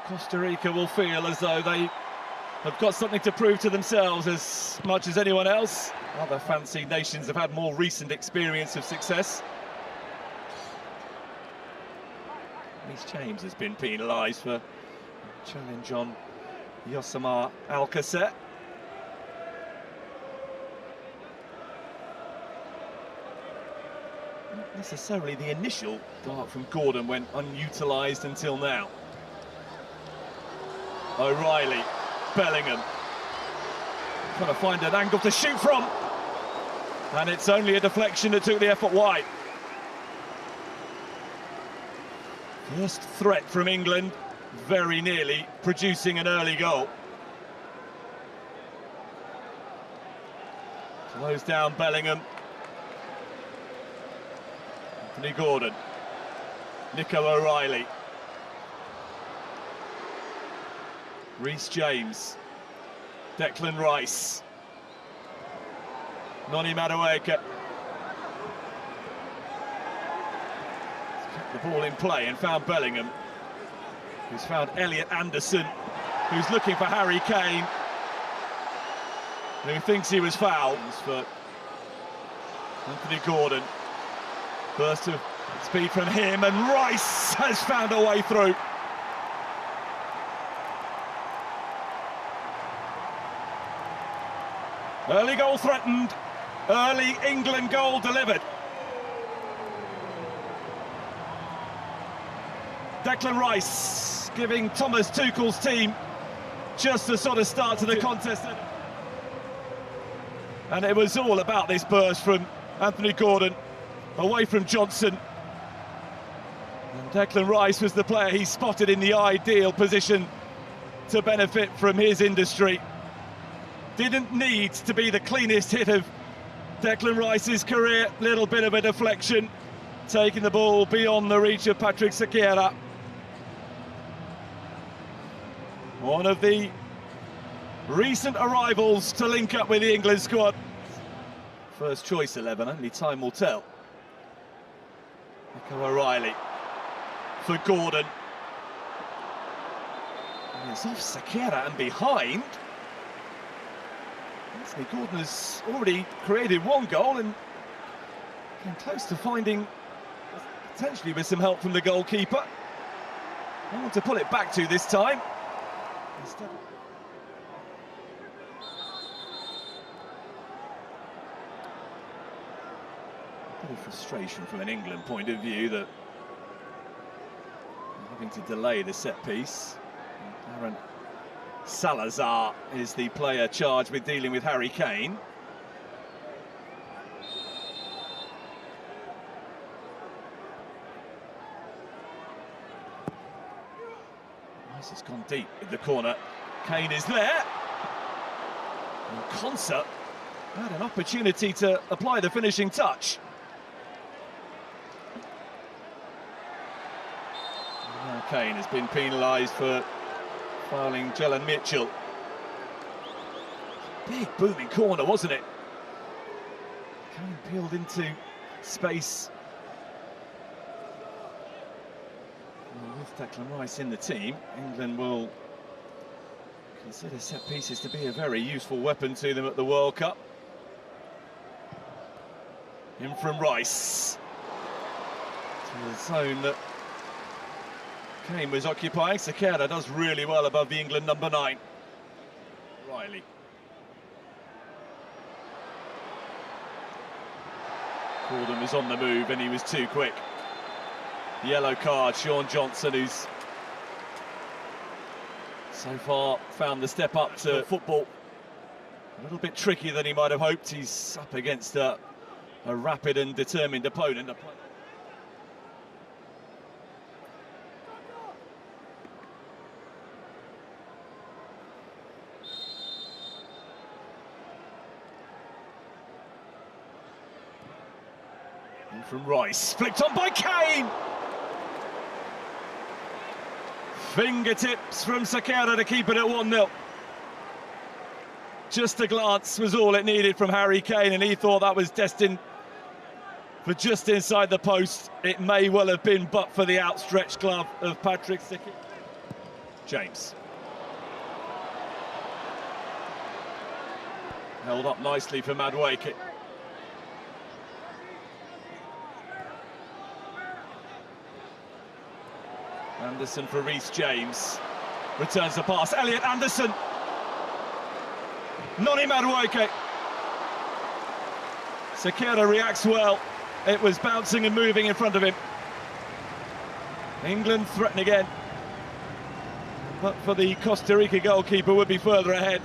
Costa Rica will feel as though they have got something to prove to themselves as much as anyone else. Other fancy nations have had more recent experience of success. Reece James has been penalised for a challenge on Yosemar Alcacer. Not necessarily the initial dart from Gordon went unutilised until now. O'Reilly, Bellingham, trying to find an angle to shoot from, and it's only a deflection that took the effort wide. First threat from England, very nearly producing an early goal. Slows down Bellingham. Anthony Gordon, Nico O'Reilly, Reece James, Declan Rice, Noni Madueke. Kept the ball in play and found Bellingham, who's found Elliot Anderson, who's looking for Harry Kane, who thinks he was fouled. For Anthony Gordon, burst of speed from him, and Rice has found a way through. Early goal threatened, early England goal delivered. Declan Rice giving Thomas Tuchel's team just the sort of start to the contest. And it was all about this burst from Anthony Gordon, away from Johnson. And Declan Rice was the player he spotted in the ideal position to benefit from his industry. Didn't need to be the cleanest hit of Declan Rice's career. Little bit of a deflection, taking the ball beyond the reach of Patrick Sequeira. One of the recent arrivals to link up with the England squad. First choice 11, only time will tell. Nico O'Reilly for Gordon. And it's off Sequeira and behind. Anthony Gordon has already created one goal and came close to finding, potentially with some help from the goalkeeper. No one to pull it back to this time. Instead, a bit of frustration from an England point of view that having to delay the set piece. Aaron Salazar is the player charged with dealing with Harry Kane. Rice has gone deep in the corner. Kane is there. And Konsa had an opportunity to apply the finishing touch. And now Kane has been penalised for fouling Jelen Mitchell. Big booming corner, wasn't it? Kane peeled into space. And with Declan Rice in the team, England will consider set pieces to be a very useful weapon to them at the World Cup. In from Rice to the zone that Kane was occupying. Sequeira does really well above the England number 9. Riley. Gordon was on the move and he was too quick. Yellow card, Sean Johnson, who's so far found the step up to football. A little bit trickier than he might have hoped. He's up against a rapid and determined opponent. And from Rice, flicked on by Kane! Fingertips from Sequeira to keep it at 1-0. Just a glance was all it needed from Harry Kane, and he thought that was destined for just inside the post. It may well have been, but for the outstretched glove of Patrick Sequeira. James. Held up nicely for Madueke. Anderson for Reece James. Returns the pass. Elliot Anderson. Noni Madueke. Sequeira reacts well. It was bouncing and moving in front of him. England threaten again. But for the Costa Rica goalkeeper, would be further ahead.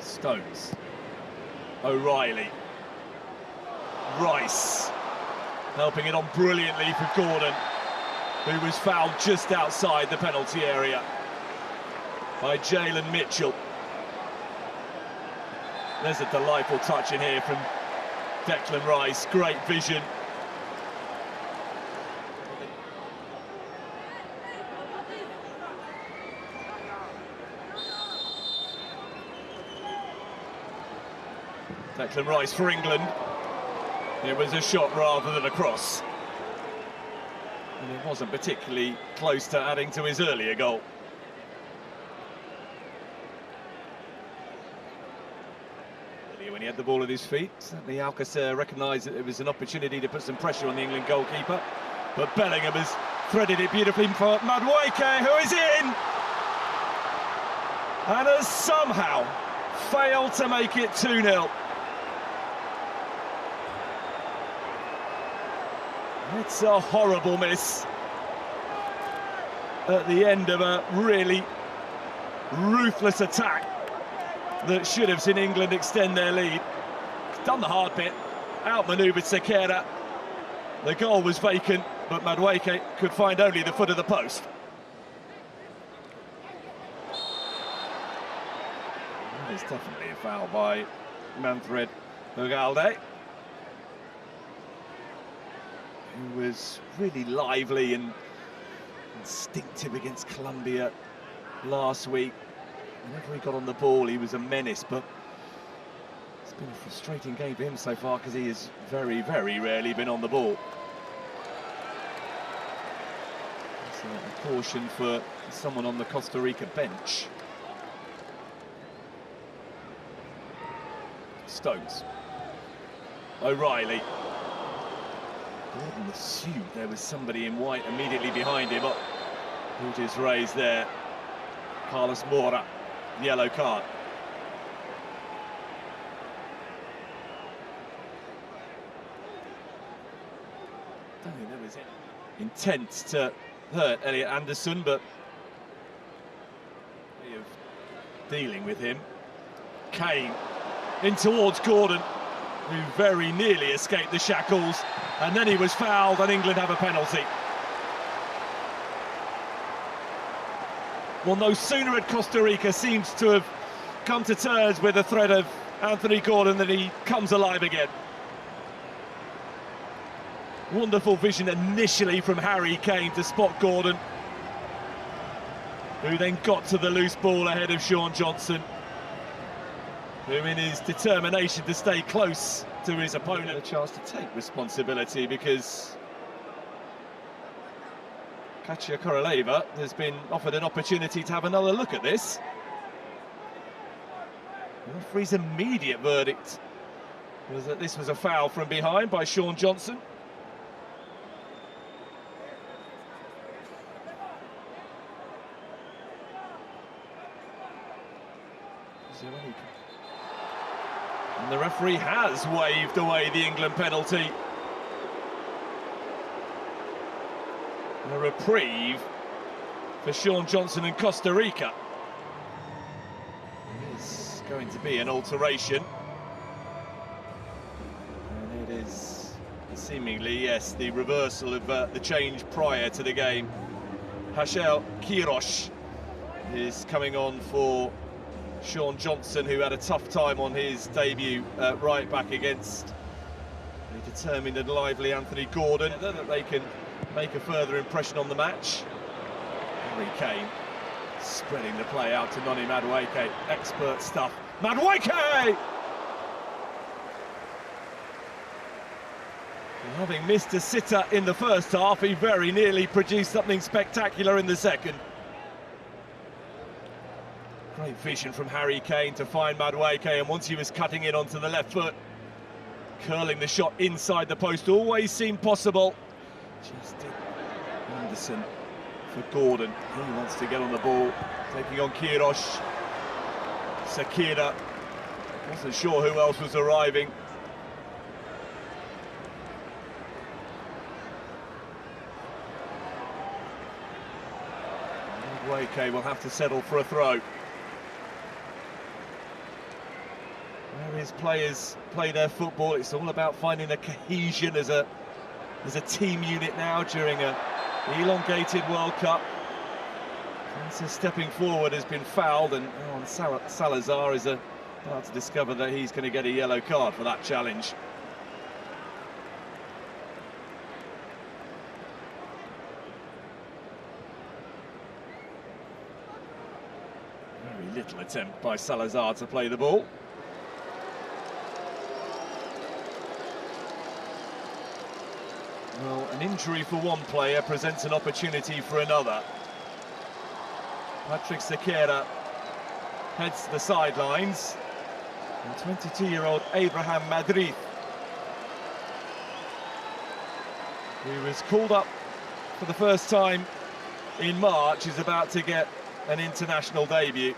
Stones. O'Reilly. Rice. Helping it on brilliantly for Gordon, who was fouled just outside the penalty area by Jalen Mitchell. There's a delightful touch in here from Declan Rice. Great vision. Declan Rice for England. It was a shot rather than a cross. And it wasn't particularly close to adding to his earlier goal. When he had the ball at his feet, certainly Alcacer recognised that it was an opportunity to put some pressure on the England goalkeeper. But Bellingham has threaded it beautifully for Madueke, who is in! And has somehow failed to make it 2-0. It's a horrible miss at the end of a really ruthless attack that should have seen England extend their lead. He's done the hard bit, outmanoeuvred Sequeira. The goal was vacant, but Madueke could find only the foot of the post. It's definitely a foul by Manfred Ugalde, who was really lively and instinctive against Colombia last week. Whenever he got on the ball, he was a menace, but it's been a frustrating game for him so far because he has very, very rarely been on the ball. So a caution for someone on the Costa Rica bench. Stones. O'Reilly. Gordon assumed there was somebody in white immediately behind him. Who just raised there? Carlos Mora. Yellow card. Don't think there was any intent to hurt Elliot Anderson, but way of dealing with him. Kane in towards Gordon, who very nearly escaped the shackles, and then he was fouled, and England have a penalty. Well, no sooner had Costa Rica seems to have come to terms with the threat of Anthony Gordon than he comes alive again. Wonderful vision initially from Harry Kane to spot Gordon, who then got to the loose ball ahead of Sean Johnson, who in his determination to stay close to his opponent had a chance to take responsibility, because Katia Koroleva has been offered an opportunity to have another look at this. The referee's immediate verdict was that this was a foul from behind by Sean Johnson. And the referee has waved away the England penalty. A reprieve for Sean Johnson and Costa Rica. It's going to be an alteration. And it is seemingly, yes, the reversal of the change prior to the game. Hashel Kirosh is coming on for Sean Johnson, who had a tough time on his debut right back against a determined and lively Anthony Gordon, that they can make a further impression on the match. Harry Kane spreading the play out to Noni Madueke. Expert stuff. Madueke! Having missed a sitter in the first half, he very nearly produced something spectacular in the second. Great vision from Harry Kane to find Madueke, and once he was cutting in onto the left foot, curling the shot inside the post always seemed possible. Just did. Anderson for Gordon. He wants to get on the ball, taking on Kirosh. Sakira. Wasn't sure who else was arriving. Madueke will have to settle for a throw. Where his players play their football, it's all about finding the cohesion as a team unit now during a elongated World Cup. Francis stepping forward has been fouled, and Salazar is about to discover that he's going to get a yellow card for that challenge. Very little attempt by Salazar to play the ball. Well, an injury for one player presents an opportunity for another. Patrick Sakira heads to the sidelines. And 22-year-old Abraham Madrid, who was called up for the first time in March, is about to get an international debut.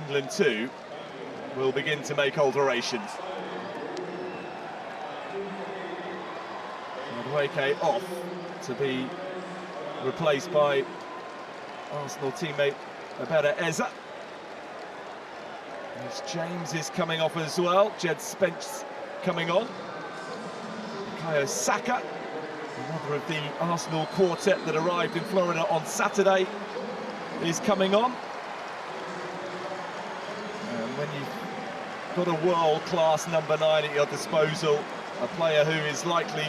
England too will begin to make alterations. Madueke off to be replaced by Arsenal teammate Abera Eza. As James is coming off as well, Jed Spence coming on. Bukayo Saka, another of the Arsenal quartet that arrived in Florida on Saturday, is coming on. And when you've got a world-class number 9 at your disposal, a player who is likely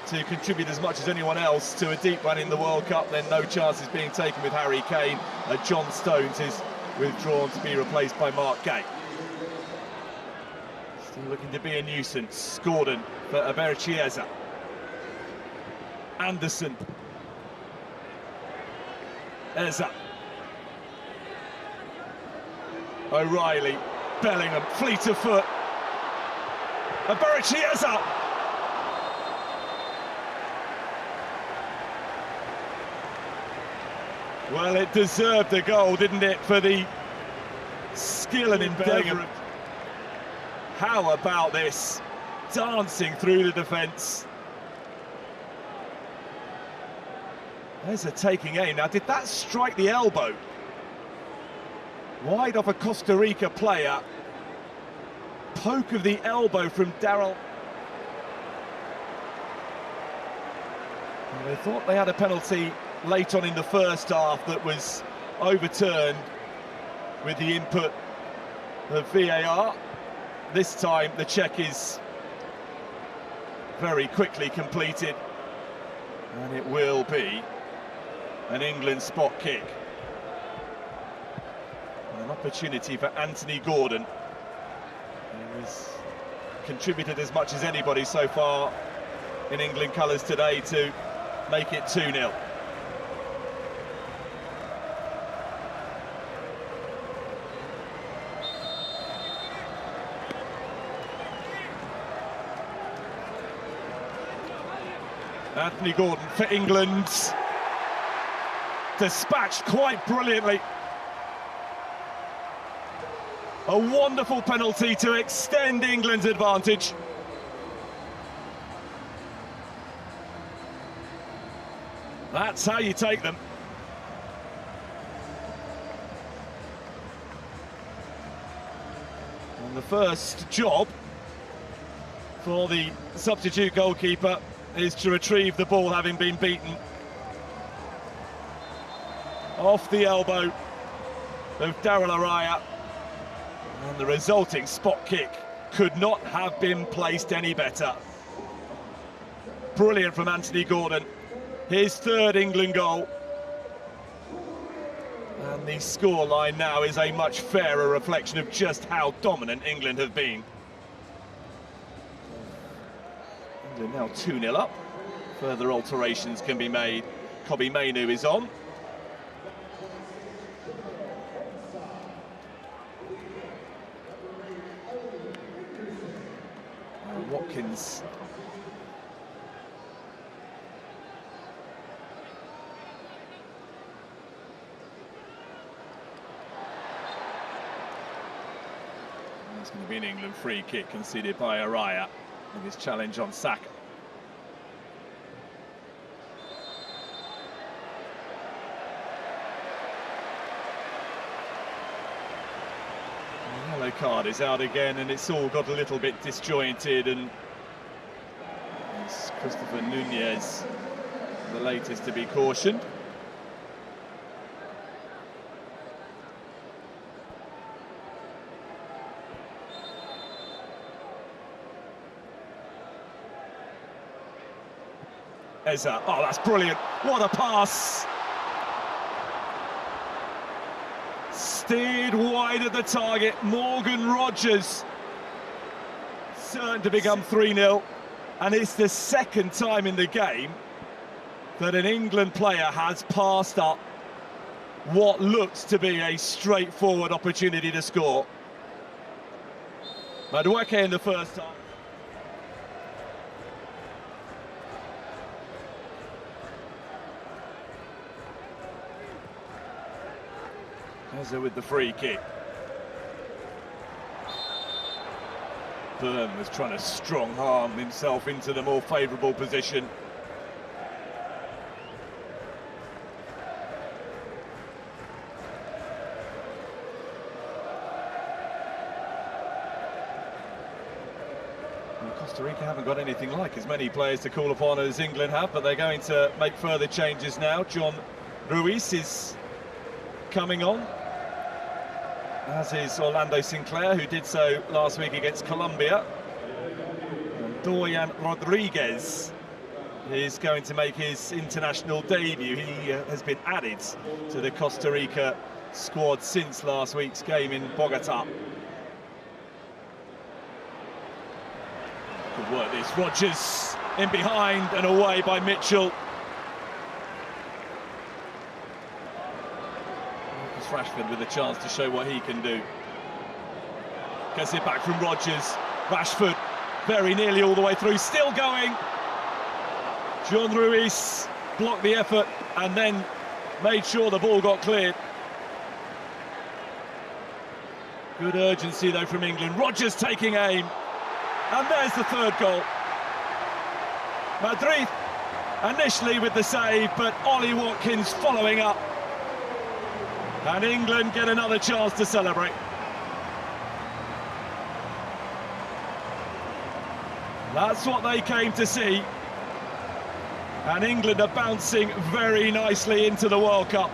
to contribute as much as anyone else to a deep run in the World Cup, then no chance is being taken with Harry Kane. John Stones is withdrawn to be replaced by Mark Gay. Still looking to be a nuisance. Gordon for Aberchieza. Anderson. Eza. O'Reilly. Bellingham. Fleet of foot. Aberchieza. Well, it deserved a goal, didn't it, for the skill and endeavour. How about this? Dancing through the defence. There's a taking aim. Now, did that strike the elbow? Wide off a Costa Rica player. Poke of the elbow from Daryl. They thought they had a penalty late on in the first half that was overturned with the input of VAR. This time the check is very quickly completed, and it will be an England spot kick. And an opportunity for Anthony Gordon, who has contributed as much as anybody so far in England colours today, to make it 2-0. Anthony Gordon for England, dispatched quite brilliantly. A wonderful penalty to extend England's advantage. That's how you take them. And the first job for the substitute goalkeeper is to retrieve the ball, having been beaten. Off the elbow of Daryl Araya. And the resulting spot kick could not have been placed any better. Brilliant from Anthony Gordon. His third England goal. And the scoreline now is a much fairer reflection of just how dominant England have been. They're now 2-0 up. Further alterations can be made. Kobbie Mainoo is on. Watkins. It's going to be an England free kick conceded by Araya with his challenge on Saka. The yellow card is out again, and it's all got a little bit disjointed, and it's Christopher Nunez, the latest to be cautioned. Eza, oh, that's brilliant. What a pass. Steered wide at the target. Morgan Rogers. Certain to become 3-0. And it's the second time in the game that an England player has passed up what looks to be a straightforward opportunity to score. Madueke in the first time. Eza with the free kick. Byrne was trying to strong-arm himself into the more favourable position. Well, Costa Rica haven't got anything like as many players to call upon as England have, but they're going to make further changes now. John Ruiz is coming on, as is Orlando Sinclair, who did so last week against Colombia. And Dorian Rodriguez is going to make his international debut. He has been added to the Costa Rica squad since last week's game in Bogota. Good work this. Rogers in behind and away by Mitchell. Rashford with a chance to show what he can do. Gets it back from Rogers. Rashford very nearly all the way through, still going. John Ruiz blocked the effort and then made sure the ball got cleared. Good urgency though from England. Rogers taking aim, and there's the third goal. Madrid initially with the save, but Ollie Watkins following up. And England get another chance to celebrate. That's what they came to see. And England are bouncing very nicely into the World Cup.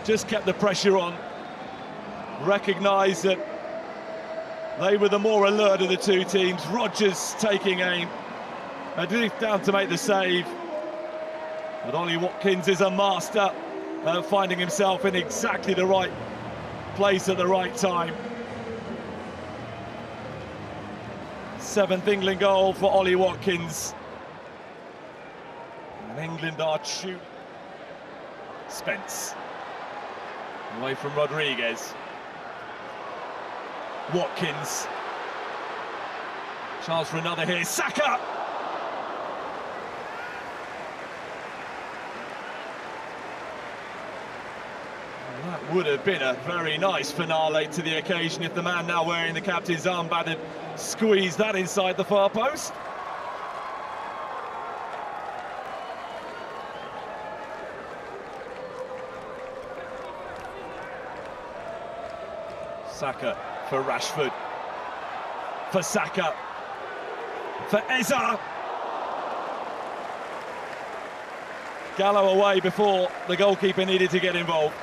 Just kept the pressure on. Recognised that they were the more alert of the two teams. Rogers taking aim. Madrid down to make the save. But Ollie Watkins is a master finding himself in exactly the right place at the right time. 7th England goal for Ollie Watkins. And England are shooting. Spence. Away from Rodriguez. Watkins. Chance for another here. Saka! Well, that would have been a very nice finale to the occasion if the man now wearing the captain's armband had squeezed that inside the far post. Saka for Rashford, for Saka, for Eza. Gallo away before the goalkeeper needed to get involved.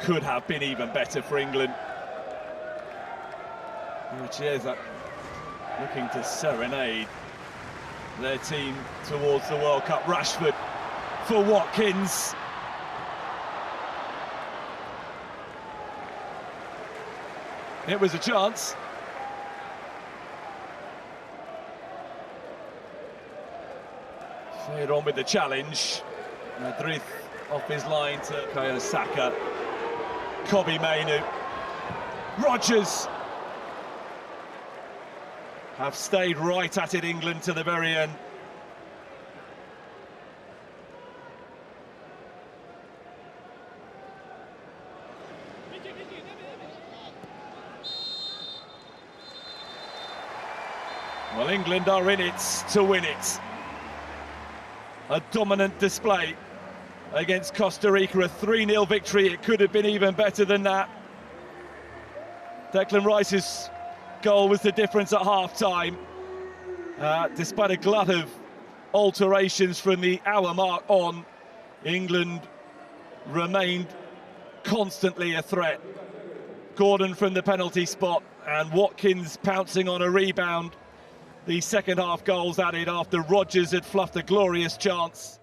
Could have been even better for England. Chiesa looking to serenade their team towards the World Cup. Rashford for Watkins. It was a chance. Fade on with the challenge. Madrid off his line to Bukayo Saka. Kobe Mainu. Rodgers have stayed right at it, England, to the very end. Well, England are in it to win it. A dominant display against Costa Rica, a 3-0 victory. It could have been even better than that. Declan Rice's goal was the difference at half-time. Despite a glut of alterations from the hour mark on, England remained constantly a threat. Gordon from the penalty spot and Watkins pouncing on a rebound. The second half goals added after Rodgers had fluffed a glorious chance.